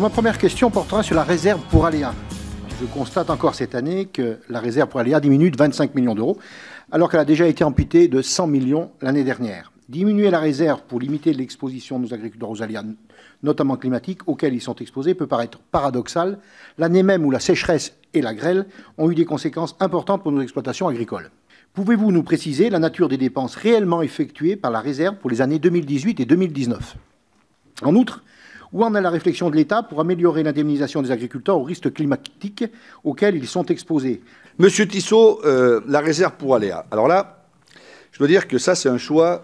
Alors ma première question portera sur la réserve pour aléas. Je constate encore cette année que la réserve pour aléas diminue de 25 millions d'euros, alors qu'elle a déjà été amputée de 100 millions l'année dernière. Diminuer la réserve pour limiter l'exposition de nos agriculteurs aux aléas, notamment climatiques, auxquels ils sont exposés, peut paraître paradoxal, l'année même où la sécheresse et la grêle ont eu des conséquences importantes pour nos exploitations agricoles. Pouvez-vous nous préciser la nature des dépenses réellement effectuées par la réserve pour les années 2018 et 2019 ? En outre, où en est la réflexion de l'État pour améliorer l'indemnisation des agriculteurs aux risques climatiques auxquels ils sont exposés ? Monsieur Tissot, la réserve pour aléas. Alors là, je dois dire que ça, c'est un choix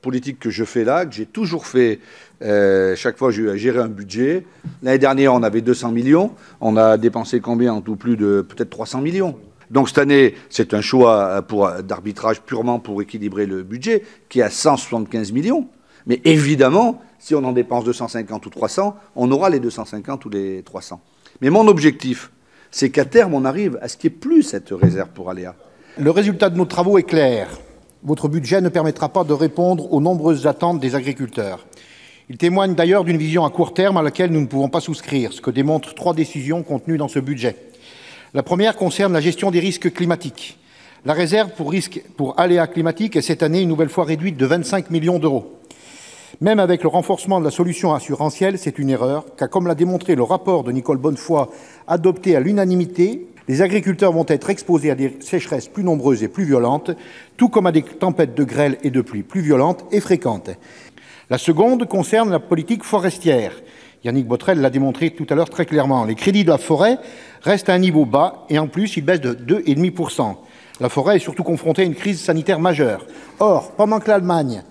politique que je fais là, que j'ai toujours fait. Chaque fois, j'ai géré un budget. L'année dernière, on avait 200 millions. On a dépensé combien en tout? Plus de peut-être 300 millions. Donc cette année, c'est un choix d'arbitrage purement pour équilibrer le budget, qui est à 175 millions. Mais évidemment, si on en dépense 250 ou 300, on aura les 250 ou les 300. Mais mon objectif, c'est qu'à terme, on arrive à ce qu'il n'y ait plus cette réserve pour aléas. Le résultat de nos travaux est clair. Votre budget ne permettra pas de répondre aux nombreuses attentes des agriculteurs. Il témoigne d'ailleurs d'une vision à court terme à laquelle nous ne pouvons pas souscrire, ce que démontrent 3 décisions contenues dans ce budget. La première concerne la gestion des risques climatiques. La réserve pour aléas climatiques est cette année une nouvelle fois réduite de 25 millions d'euros. Même avec le renforcement de la solution assurantielle, c'est une erreur, car comme l'a démontré le rapport de Nicole Bonnefoy, adopté à l'unanimité, les agriculteurs vont être exposés à des sécheresses plus nombreuses et plus violentes, tout comme à des tempêtes de grêle et de pluie plus violentes et fréquentes. La seconde concerne la politique forestière. Yannick Botrel l'a démontré tout à l'heure très clairement. Les crédits de la forêt restent à un niveau bas et en plus, ils baissent de 2,5%. La forêt est surtout confrontée à une crise sanitaire majeure. Or, pendant que l'Allemagne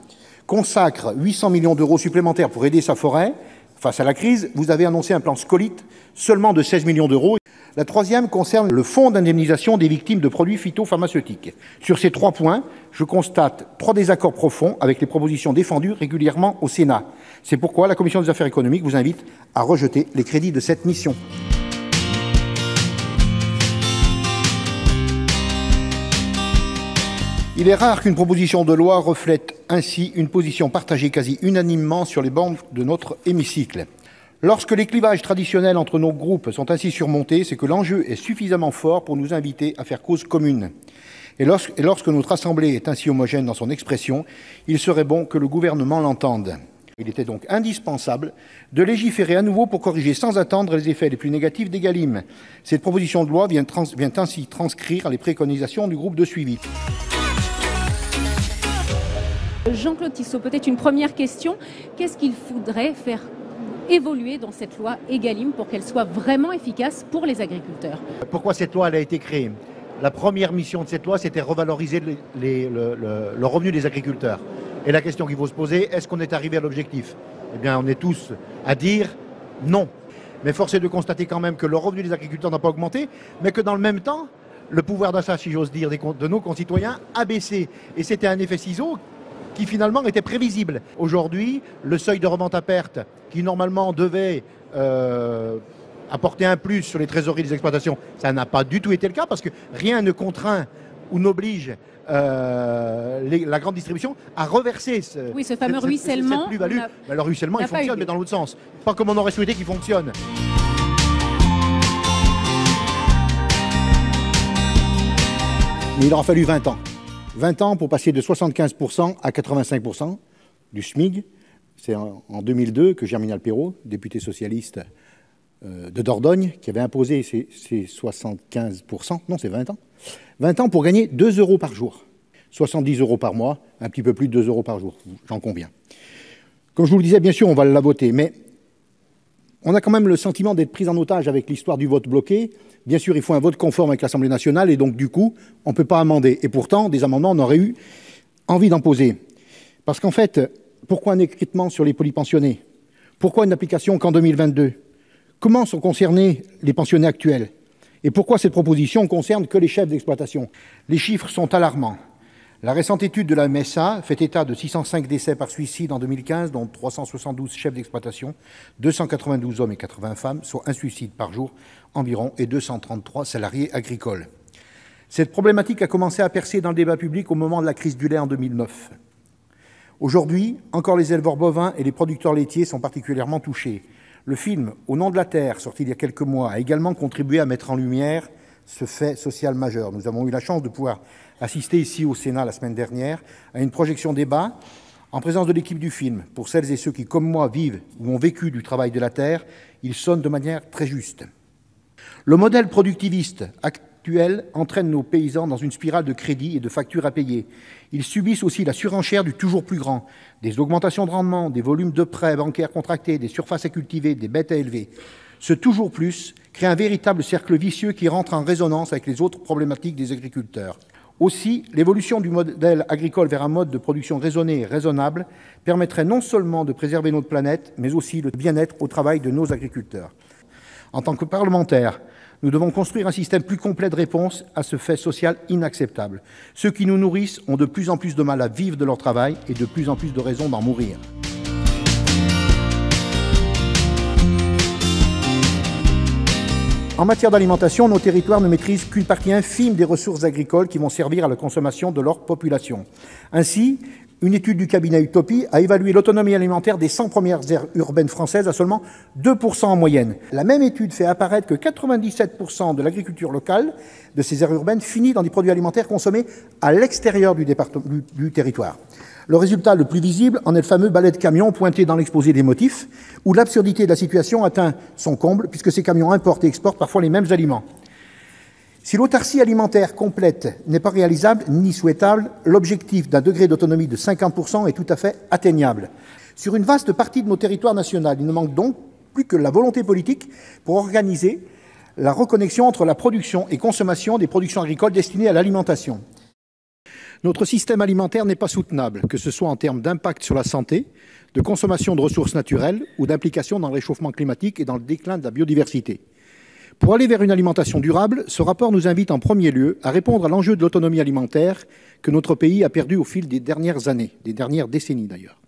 consacre 800 millions d'euros supplémentaires pour aider sa forêt face à la crise, vous avez annoncé un plan scolyte seulement de 16 millions d'euros. La troisième concerne le fonds d'indemnisation des victimes de produits phytopharmaceutiques. Sur ces 3 points, je constate 3 désaccords profonds avec les propositions défendues régulièrement au Sénat. C'est pourquoi la Commission des affaires économiques vous invite à rejeter les crédits de cette mission. Il est rare qu'une proposition de loi reflète ainsi une position partagée quasi unanimement sur les bancs de notre hémicycle. Lorsque les clivages traditionnels entre nos groupes sont ainsi surmontés, c'est que l'enjeu est suffisamment fort pour nous inviter à faire cause commune. Et lorsque notre Assemblée est ainsi homogène dans son expression, il serait bon que le gouvernement l'entende. Il était donc indispensable de légiférer à nouveau pour corriger sans attendre les effets les plus négatifs d'Egalim. Cette proposition de loi vient ainsi transcrire les préconisations du groupe de suivi. Jean-Claude Tissot, peut-être une première question. Qu'est-ce qu'il faudrait faire évoluer dans cette loi Egalim pour qu'elle soit vraiment efficace pour les agriculteurs? Pourquoi cette loi elle a été créée? La première mission de cette loi, c'était revaloriser le revenu des agriculteurs. Et la question qu'il faut se poser, est-ce qu'on est arrivé à l'objectif? Eh bien, on est tous à dire non. Mais force est de constater quand même que le revenu des agriculteurs n'a pas augmenté, mais que dans le même temps, le pouvoir d'achat, si j'ose dire, de nos concitoyens a baissé. Et c'était un effet ciseau qui finalement était prévisible. Aujourd'hui, le seuil de revente à perte, qui normalement devait apporter un plus sur les trésoreries des exploitations, ça n'a pas du tout été le cas, parce que rien ne contraint ou n'oblige la grande distribution à reverser ce fameux ruissellement. Cette plus-value. Le ruissellement, il fonctionne, mais dans l'autre sens. Pas comme on aurait souhaité qu'il fonctionne. Mais il aura fallu 20 ans. 20 ans pour passer de 75% à 85% du SMIC. C'est en 2002 que Germinal Perrault, député socialiste de Dordogne, qui avait imposé ces 75%, non c'est 20 ans, 20 ans pour gagner 2 euros par jour, 70 euros par mois, un petit peu plus de 2 euros par jour, j'en conviens. Comme je vous le disais, bien sûr, on va la voter, mais on a quand même le sentiment d'être pris en otage avec l'histoire du vote bloqué. Bien sûr, il faut un vote conforme avec l'Assemblée nationale et donc, du coup, on ne peut pas amender. Et pourtant, des amendements, on aurait eu envie d'en poser. Parce qu'en fait, pourquoi un écritement sur les polypensionnés? Pourquoi une application qu'en 2022? Comment sont concernés les pensionnés actuels? Et pourquoi cette proposition concerne que les chefs d'exploitation? Les chiffres sont alarmants. La récente étude de la MSA fait état de 605 décès par suicide en 2015, dont 372 chefs d'exploitation, 292 hommes et 80 femmes, soit un suicide par jour environ, et 233 salariés agricoles. Cette problématique a commencé à percer dans le débat public au moment de la crise du lait en 2009. Aujourd'hui, encore les éleveurs bovins et les producteurs laitiers sont particulièrement touchés. Le film « Au nom de la Terre », sorti il y a quelques mois, a également contribué à mettre en lumière ce fait social majeur. Nous avons eu la chance de pouvoir assister ici au Sénat la semaine dernière à une projection débat en présence de l'équipe du film. Pour celles et ceux qui, comme moi, vivent ou ont vécu du travail de la terre, il sonne de manière très juste. Le modèle productiviste actuel entraîne nos paysans dans une spirale de crédits et de factures à payer. Ils subissent aussi la surenchère du toujours plus grand, des augmentations de rendement, des volumes de prêts bancaires contractés, des surfaces à cultiver, des bêtes à élever. Ce toujours plus crée un véritable cercle vicieux qui rentre en résonance avec les autres problématiques des agriculteurs. Aussi, l'évolution du modèle agricole vers un mode de production raisonné et raisonnable permettrait non seulement de préserver notre planète, mais aussi le bien-être au travail de nos agriculteurs. En tant que parlementaires, nous devons construire un système plus complet de réponse à ce fait social inacceptable. Ceux qui nous nourrissent ont de plus en plus de mal à vivre de leur travail et de plus en plus de raisons d'en mourir. En matière d'alimentation, nos territoires ne maîtrisent qu'une partie infime des ressources agricoles qui vont servir à la consommation de leur population. Ainsi, une étude du cabinet Utopie a évalué l'autonomie alimentaire des 100 premières aires urbaines françaises à seulement 2% en moyenne. La même étude fait apparaître que 97% de l'agriculture locale de ces aires urbaines finit dans des produits alimentaires consommés à l'extérieur du territoire. Le résultat le plus visible en est le fameux balai de camions pointé dans l'exposé des motifs, où l'absurdité de la situation atteint son comble, puisque ces camions importent et exportent parfois les mêmes aliments. Si l'autarcie alimentaire complète n'est pas réalisable ni souhaitable, l'objectif d'un degré d'autonomie de 50% est tout à fait atteignable. Sur une vaste partie de nos territoires nationaux, il ne manque donc plus que la volonté politique pour organiser la reconnexion entre la production et consommation des productions agricoles destinées à l'alimentation. Notre système alimentaire n'est pas soutenable, que ce soit en termes d'impact sur la santé, de consommation de ressources naturelles ou d'implication dans le réchauffement climatique et dans le déclin de la biodiversité. Pour aller vers une alimentation durable, ce rapport nous invite en premier lieu à répondre à l'enjeu de l'autonomie alimentaire que notre pays a perdu au fil des dernières années, des dernières décennies d'ailleurs.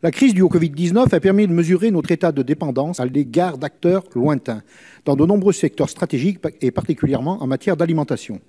La crise du Covid-19 a permis de mesurer notre état de dépendance à l'égard d'acteurs lointains, dans de nombreux secteurs stratégiques et particulièrement en matière d'alimentation.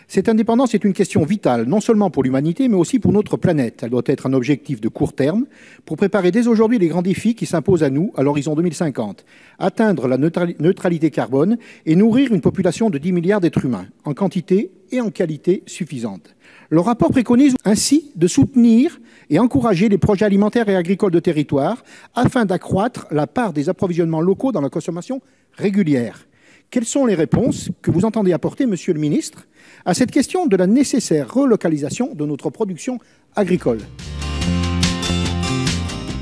Cette indépendance est une question vitale, non seulement pour l'humanité, mais aussi pour notre planète. Elle doit être un objectif de court terme pour préparer dès aujourd'hui les grands défis qui s'imposent à nous à l'horizon 2050. Atteindre la neutralité carbone et nourrir une population de 10 milliards d'êtres humains, en quantité et en qualité suffisante. Le rapport préconise ainsi de soutenir et encourager les projets alimentaires et agricoles de territoire afin d'accroître la part des approvisionnements locaux dans la consommation régulière. Quelles sont les réponses que vous entendez apporter, Monsieur le Ministre, à cette question de la nécessaire relocalisation de notre production agricole?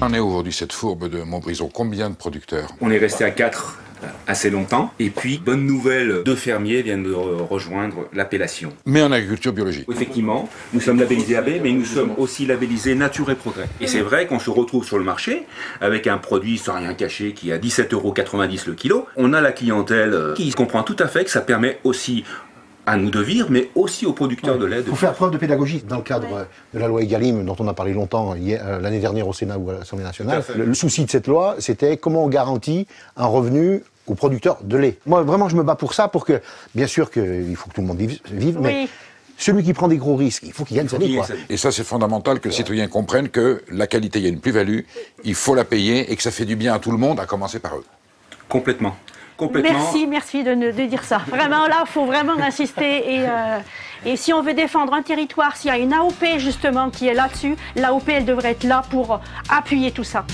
On est aujourd'hui cette fourbe de Montbrison. Combien de producteurs? On est resté à 4 assez longtemps. Et puis, bonne nouvelle, 2 fermiers viennent de rejoindre l'appellation. Mais en agriculture biologique. Effectivement, nous sommes labellisés AB, mais nous sommes aussi labellisés Nature et Progrès. Et c'est vrai qu'on se retrouve sur le marché avec un produit sans rien cacher qui est à 17,90 € le kilo. On a la clientèle qui comprend tout à fait que ça permet aussi à nous de vivre, mais aussi aux producteurs de lait. Il faut faire preuve de pédagogie dans le cadre de la loi Egalim, dont on a parlé longtemps l'année dernière au Sénat ou à l'Assemblée nationale. Le souci de cette loi, c'était comment on garantit un revenu aux producteurs de lait. Moi, vraiment, je me bats pour ça, pour que, bien sûr, il faut que tout le monde vive, mais celui qui prend des gros risques, il faut qu'il gagne sa vie. Et ça, c'est fondamental que les citoyens comprennent que la qualité, il y a une plus-value, il faut la payer et que ça fait du bien à tout le monde, à commencer par eux. Complètement. Merci de dire ça. Vraiment, là, il faut vraiment insister. Et si on veut défendre un territoire, s'il y a une AOP, justement, qui est là-dessus, l'AOP, elle devrait être là pour appuyer tout ça.